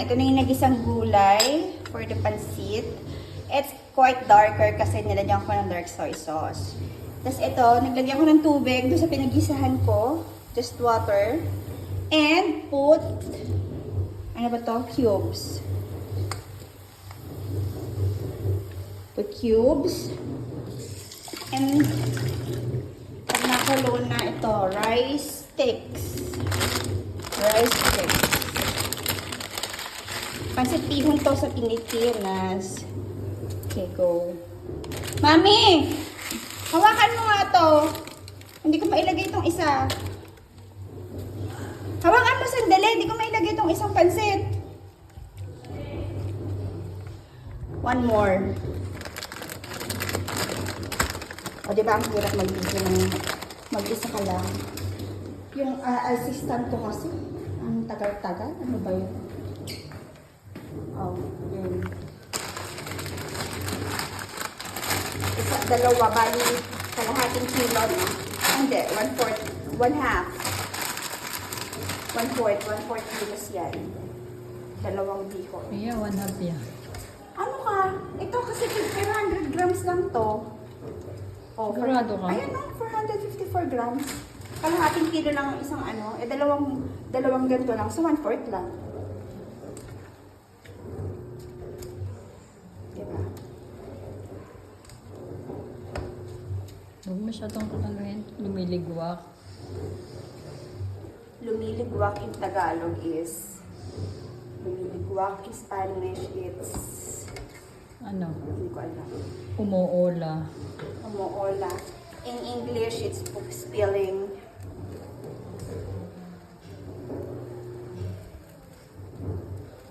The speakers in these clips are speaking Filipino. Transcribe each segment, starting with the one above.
Ito na yung nagisang gulay for the pancit. It's quite darker kasi nilagyan ko ng dark soy sauce. Tapos ito, naglagyan ko ng tubig doon sa pinagisahan ko. Just water. And put, ano ba to? Cubes. Put cubes. And pag nakulo na ito, rice sticks. Rice sticks. Pancit bihon to sa Pilipinas. Okay, go. Mami! Hawakan mo nga to. Hindi ko mailagay itong isa. Hawakan mo sandali. Hindi ko mailagay itong isang pancit. One more. O, diba ang hirap mag-video ng mag-isa ka lang. Yung assistant ko kasi, ang tagal-tagal. Ano ba yun? Oh, yun. Isa, dalawa, bali, kalahating kilo, no? Hindi, 1/4, 1/2. 1/4 kilos yan. Dalawang bihon. Yeah, 1/2 yan. Ano ka? Ito kasi 500 grams lang to. Oh, Sigurado ka? Ayan no, 454 grams. Kalahating kilo lang ang isang ano. Eh, dalawang ganito lang. So, 1/4 lang. Diba? Huwag masyadong kataluhin. Lumiligwak. Lumiligwak in Tagalog is lumiligwak in Spanish it's Ano? hindi ko alam. Umuola. Umuola. In English, it's spilling.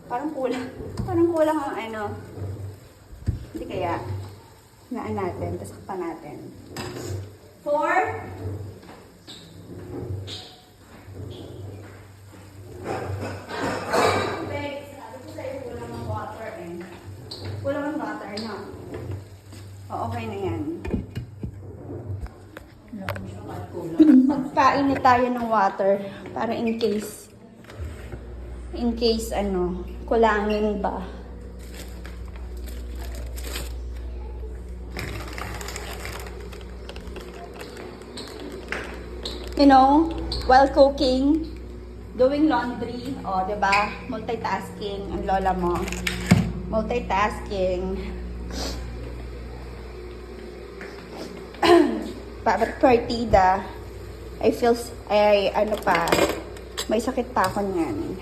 Parang kulang ang ano. Hindi kaya. Naan natin, tapos pa natin. 4. Kulang ang water eh. Kulang ang water, no? O, okay na yan. Magpainit tayo ng water para in case ano, kulangin ba. You know, while cooking, doing laundry, o, diba? Multitasking, ang lola mo. Multitasking. Partida. Ano pa, may sakit pa ako niyan.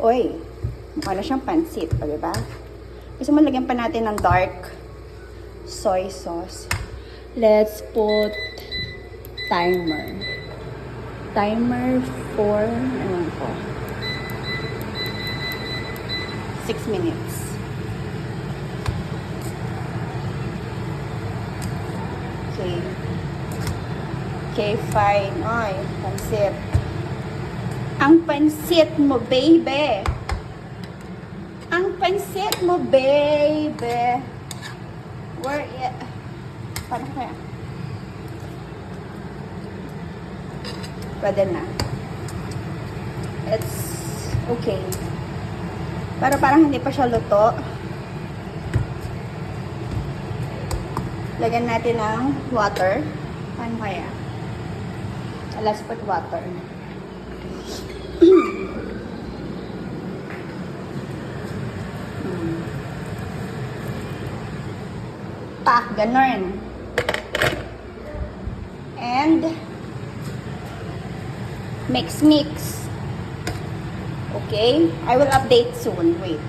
Uy, mukha na siyang pansit, o, diba? Gusto mo lagyan pa natin ng dark soy sauce. Let's put timer. Timer for, ano po, 6 minutes. Okay. Okay, fine. Ay, pansit. Ang pansit mo, baby. Ang pansit mo, baby. Where it? Paano kaya? Pwede na. It's okay. Pero parang hindi pa siya luto. Lagyan natin ng water. Paano kaya? Let's put water. Ganun. And mix. Okay? I will update soon. Wait.